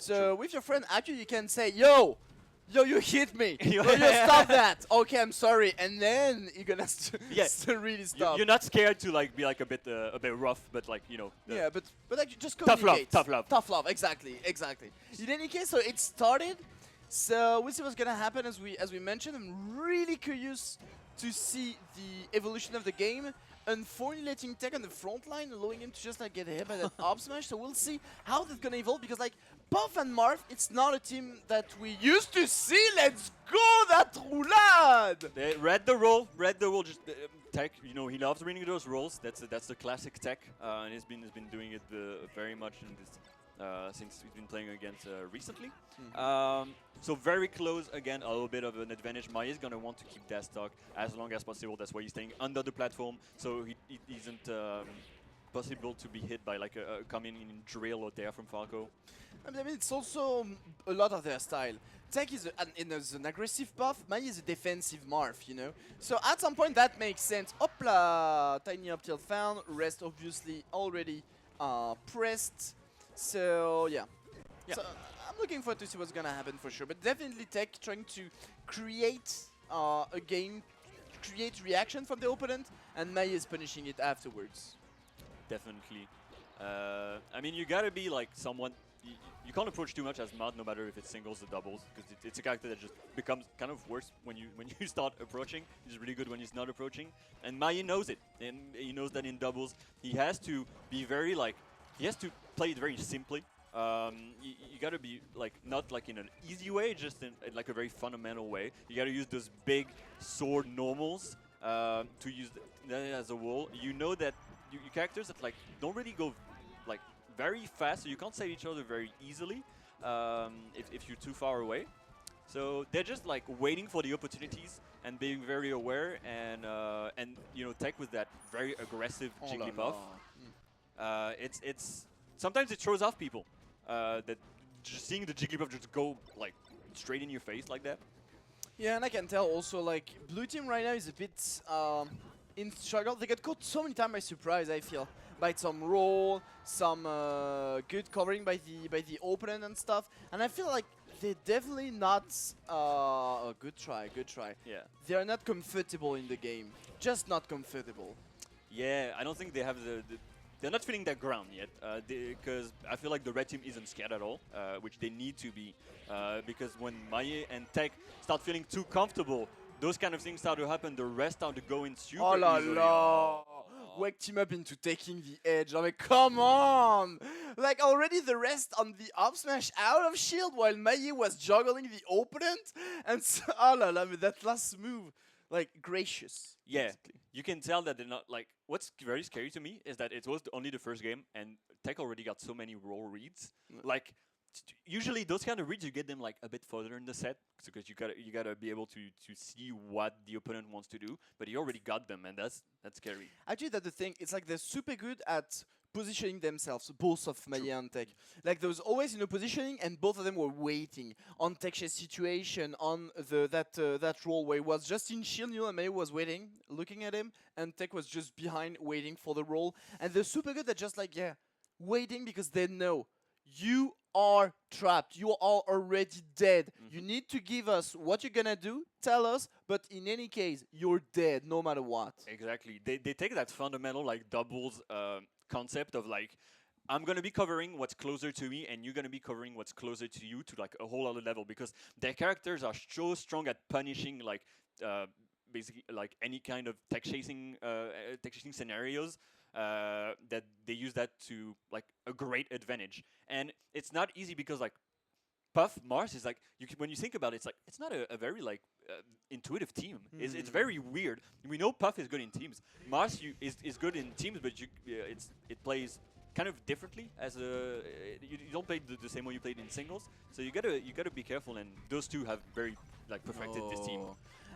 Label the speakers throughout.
Speaker 1: So with your friend, actually, you can say, yo, you hit me. Yo, stop that. Okay, I'm sorry. And then you're gonna really stop.
Speaker 2: You're not scared to like be like a bit rough, but like
Speaker 1: Yeah, but like just
Speaker 2: tough
Speaker 1: communicate.
Speaker 2: love.
Speaker 1: Tough love. Exactly. In any case, so it started. So we'll see what's gonna happen as we mentioned. I'm really curious to see the evolution of the game. Unfortunately, letting Tekk on the front line, allowing him to just like get hit by that up smash. So we'll see how that's gonna evolve because like Puff and Marth, it's not a team that we used to see. Let's go that roulade!
Speaker 2: They read the role. Just Tekk, he loves reading those roles. That's the classic Tekk, and he's been doing it very much in this. Since we've been playing against recently. So very close again, a little bit of an advantage. Mahie is going to want to keep that stock as long as possible. That's why he's staying under the platform, so he isn't possible to be hit by like a coming in drill or dare from Falco.
Speaker 1: I mean, it's also a lot of their style. Tekk is an aggressive buff, Mahie is a defensive Marth, So at some point that makes sense. Hopla! Tiny up tilt found, rest obviously already pressed. So yeah. So I'm looking forward to see what's gonna happen for sure. But definitely Tekk trying to create a game, create reaction from the opponent, and Mahie is punishing it afterwards.
Speaker 2: Definitely. I mean, you gotta be like someone. You can't approach too much as Mahie, no matter if it's singles or doubles, because it's a character that just becomes kind of worse when you start approaching. He's really good when he's not approaching, and Mahie knows it, and he knows that in doubles he has to be very like. He has to play it very simply. You gotta be like not like in an easy way, just in like a very fundamental way. You gotta use those big sword normals to use that as a wall. You know that your characters that like don't really go like very fast, so you can't save each other very easily if you're too far away. So they're just like waiting for the opportunities and being very aware, and Tekk with that very aggressive Jigglypuff. It's sometimes it throws off people that just seeing the Jigglypuff just go like straight in your face like that.
Speaker 1: Yeah, and I can tell also like blue team right now is a bit in struggle. They get caught so many times by surprise. I feel by some roll, some good covering by the opponent and stuff. And I feel like they're definitely not. Oh, good try.
Speaker 2: Yeah.
Speaker 1: They are not comfortable in the game. Just not comfortable.
Speaker 2: Yeah, I don't think they have they're not feeling that ground yet, because I feel like the red team isn't scared at all, which they need to be, because when Mahie and Tekk start feeling too comfortable, those kind of things start to happen, the rest start to go in super easily.
Speaker 1: Wake team up into taking the edge. I mean, come on! Like, already the rest on the up smash out of shield while Mahie was juggling the opponent, and so, that last move. Like, gracious.
Speaker 2: Yeah,
Speaker 1: basically.
Speaker 2: you can tell that they're not, like, what's very scary to me is that it was only the first game, and Tekk already got so many roll reads. Like, usually those kind of reads, you get them, like, a bit further in the set, because you gotta be able to see what the opponent wants to do, but he already got them, and that's scary.
Speaker 1: Actually, that's the thing. It's like they're super good at positioning themselves, both of Mahie and Tekk. Like, there was always positioning, and both of them were waiting on Tekk's situation, on that role where he was just in shield, and Mahie was waiting, looking at him, and Tekk was just behind, waiting for the roll. And they're super good at just like, waiting because they know you are trapped. You are already dead. You need to give us what you're gonna do, tell us, but in any case, you're dead no matter what.
Speaker 2: Exactly. They take that fundamental, like, doubles concept of like, I'm gonna be covering what's closer to me, and you're gonna be covering what's closer to you, to like a whole other level, because their characters are so strong at punishing like basically like any kind of tech chasing scenarios that they use that to like a great advantage. And it's not easy because like Puff Mars is like when you think about it, it's like it's not a very like intuitive team. It's very weird. We know Puff is good in teams. Mars is good in teams, but it plays kind of differently as a you don't play the same way you played in singles. So you gotta be careful. And those two have very like perfected this team.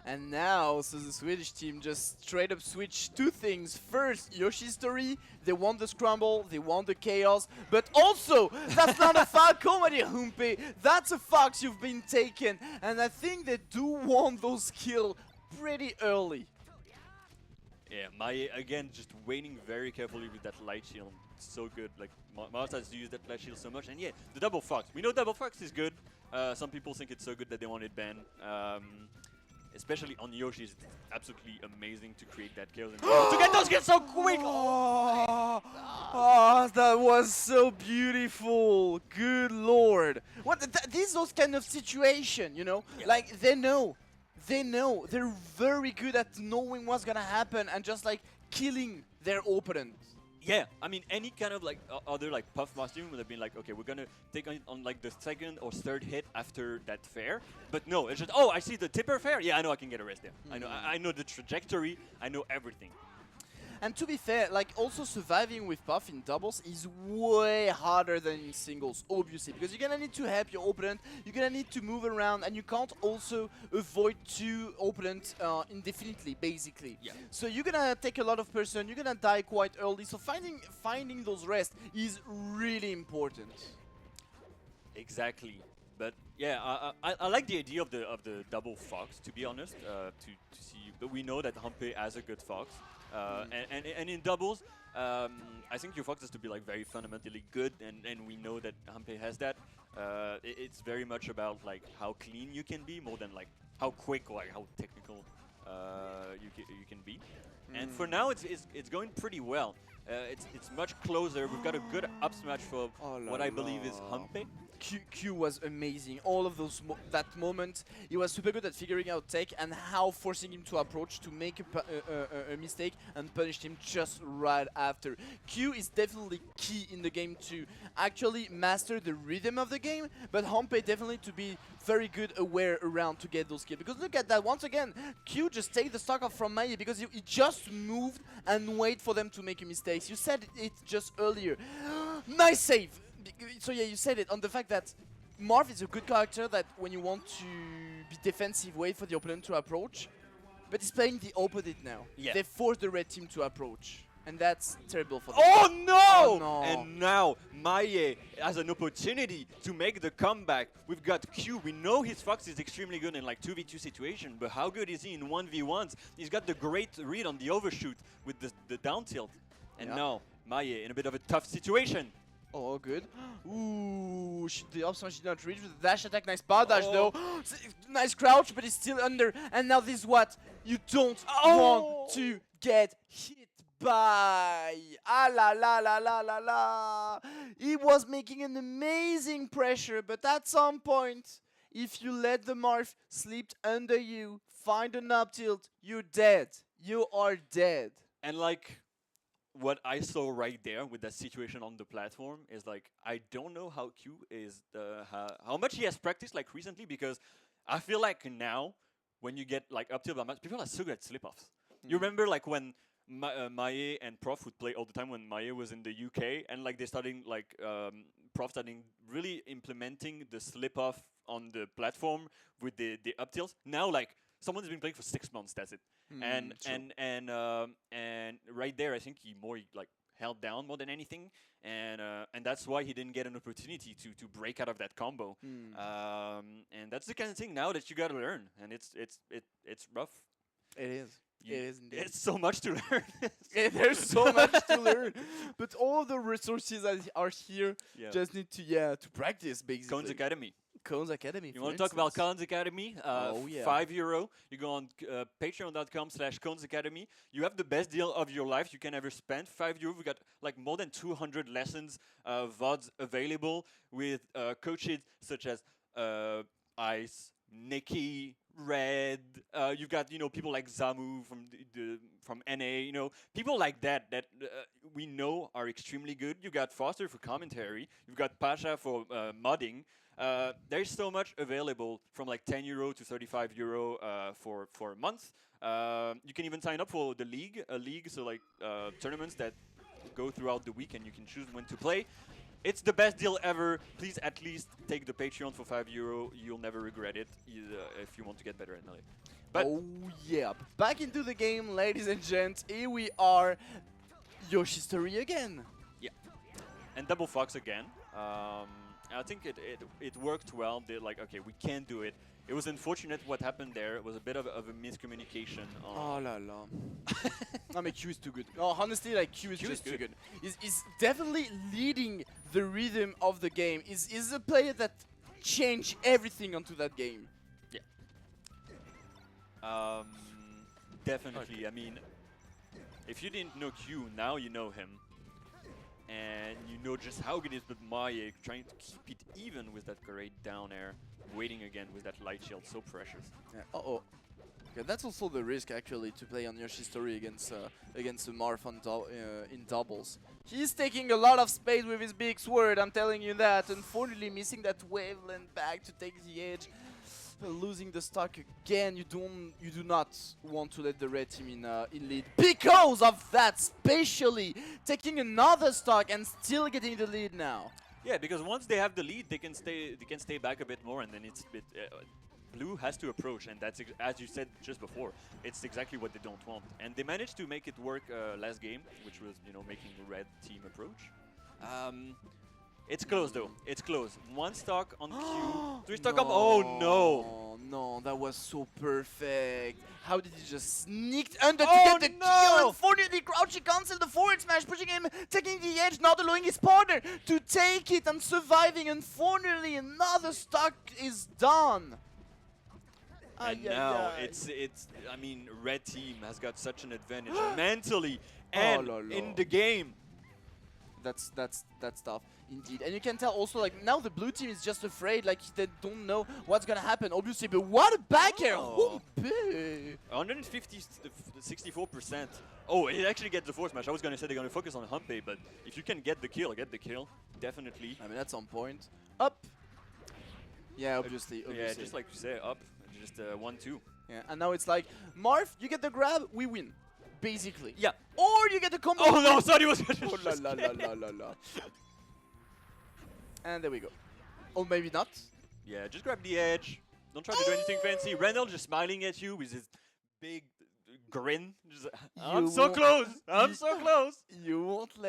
Speaker 1: And now, so the Swedish team just straight up switched two things. First, Yoshi's story. They want the scramble, they want the chaos. But also, that's not a Falco, my dear Humpe. That's a Fox you've been taken. And I think they do want those kills pretty early.
Speaker 2: Yeah, Mahie again just waiting very carefully with that light shield. So good. Like Mars has used that flash shield so much, and yeah, the double fox. We know double fox is good. Some people think it's so good that they want it banned. Especially on Yoshi, it's absolutely amazing to create that chaos and to get those kills so quick.
Speaker 1: Oh, that was so beautiful. Good lord. What these those kind of situation, you know?
Speaker 2: Yeah.
Speaker 1: Like they know. They're very good at knowing what's gonna happen and just like killing their opponent.
Speaker 2: Yeah, I mean, any kind of like other like Puff Master would have been like, okay, we're gonna take on like the second or third hit after that fair. But no, it's just, oh, I see the tipper fair. Yeah, I know I can get a rest there. I know the trajectory. I know everything.
Speaker 1: And to be fair, like also surviving with Puff in doubles is way harder than in singles, obviously, because you're gonna need to help your opponent, you're gonna need to move around, and you can't also avoid two opponents indefinitely, basically.
Speaker 2: Yeah.
Speaker 1: So you're gonna take a lot of person, you're gonna die quite early, so finding those rests is really important.
Speaker 2: Exactly. But yeah, I like the idea of the double fox, to be honest. To see, but we know that Humpe has a good fox. And in doubles, I think your fox has to be like very fundamentally good, and we know that Humpe has that. It's very much about like how clean you can be, more than like how quick or like how technical you can be. And for now, it's going pretty well. It's much closer. We've got a good up smash for what I believe is Humpe.
Speaker 1: Q was amazing. All of those that moment, he was super good at figuring out Tekk and how forcing him to approach to make a mistake and punished him just right after. Q is definitely key in the game to actually master the rhythm of the game, but Humpe definitely to be very good aware around to get those kills. Because look at that, once again, Q just take the stock off from Mahie because he just moved and wait for them to make a mistake. You said it just earlier. Nice save! So yeah, you said it on the fact that Marv is a good character that when you want to be defensive, wait for the opponent to approach, but he's playing the opposite now.
Speaker 2: Yeah.
Speaker 1: They force the red team to approach, and that's terrible for them.
Speaker 2: Oh no!
Speaker 1: Oh, no.
Speaker 2: And now Mahie has an opportunity to make the comeback. We've got Q. We know his fox is extremely good in like 2v2 situation, but how good is he in 1v1s? He's got the great read on the overshoot with the down tilt. And now Mahie in a bit of a tough situation.
Speaker 1: Oh, good. Ooh, the up smash did not reach with the dash attack. Nice power dash though. Nice crouch, but he's still under. And now this is what you don't want to get hit by. Ah la la la la la la. He was making an amazing pressure, but at some point, if you let the Marth sleep under you, find an up tilt, you're dead. You are dead.
Speaker 2: And like, what I saw right there with that situation on the platform is like, I don't know how Q is, how much he has practiced like recently, because I feel like now when you get like up till that much, people are so good at slip offs. You remember like when Mahie and Prof would play all the time when Mahie was in the UK, and like they starting like Prof starting really implementing the slip off on the platform with the up tilts. Now like someone's been playing for 6 months, that's it. And right there, I think he more like held down more than anything, and that's why he didn't get an opportunity to break out of that combo. And that's the kind of thing now that you gotta learn, and it's rough.
Speaker 1: It is. It is indeed.
Speaker 2: It's so much to learn.
Speaker 1: There's so much to learn, but all the resources that are here just need to practice basically.
Speaker 2: Cone's Academy.
Speaker 1: Cone's Academy.
Speaker 2: You want to talk about Cone's Academy? €5. You go on patreon.com/Cone's Academy. You have the best deal of your life you can ever spend. €5. We got like more than 200 lessons, VODs available with coaches such as Ice, Nikki, Red. You've got people like Zamu from NA. People like that we know are extremely good. You got Foster for commentary. You've got Pasha for modding. There's so much available from like €10 to €35 for a month. You can even sign up for the league, so like tournaments that go throughout the week, and you can choose when to play. It's the best deal ever. Please at least take the Patreon for €5. You'll never regret it if you want to get better at Melee. But
Speaker 1: back into the game, ladies and gents. Here we are, Yoshi's story again.
Speaker 2: Yeah, and Double Fox again. I think it worked well. They're like, okay, we can do it. It was unfortunate what happened there. It was a bit of a miscommunication.
Speaker 1: Oh la la. I mean, Q is too good. No, honestly, like Q is just too good. He's definitely leading the rhythm of the game. Is a player that changed everything onto that game.
Speaker 2: Definitely. I mean, if you didn't know Q, now you know him. And you know just how good it is with Mahie trying to keep it even with that great down air, waiting again with that light shield, so precious.
Speaker 1: Yeah. Uh-oh. Yeah, that's also the risk actually to play on Yoshi's story against Marth on in doubles. He's taking a lot of space with his big sword, I'm telling you that. Unfortunately, missing that waveland back to take the edge. Losing the stock again. You do not want to let the red team in lead because of that, especially taking another stock and still getting the lead now.
Speaker 2: Yeah, because once they have the lead, they can stay back a bit more, and then it's a bit. Blue has to approach, and that's as you said just before. It's exactly what they don't want, and they managed to make it work last game, which was making the red team approach. It's close though. It's close. One stock on Q. 3 stock up. Oh no!
Speaker 1: No, that was so perfect. How did he just sneak under to
Speaker 2: Oh,
Speaker 1: get the
Speaker 2: no!
Speaker 1: kill? Unfortunately, Crouchy cancelled the forward smash, pushing him, taking the edge, not allowing his partner to take it and surviving. Unfortunately, another stock is done.
Speaker 2: And now it's. I mean, red team has got such an advantage mentally and in the game.
Speaker 1: That's tough indeed, and you can tell also like now the blue team is just afraid, like they don't know what's gonna happen obviously, but what a back air!
Speaker 2: Oh.
Speaker 1: Humpe!
Speaker 2: 64%. Oh, it actually gets the force smash. I was gonna say they're gonna focus on Humpe, but if you can get the kill, definitely.
Speaker 1: I mean that's on point. Up. Yeah, obviously.
Speaker 2: Yeah, just like you say, up. Just 1-2.
Speaker 1: Yeah, and now it's like Marth, you get the grab, we win. Basically.
Speaker 2: Yeah.
Speaker 1: Or you get the combo.
Speaker 2: Oh no, sorry, was
Speaker 1: Oh la la la la la la. And there we go. Or maybe not.
Speaker 2: Yeah, just grab the edge. Don't try to do anything fancy. Randall just smiling at you with his big grin. Just, I'm so close. I'm so close.
Speaker 1: You won't let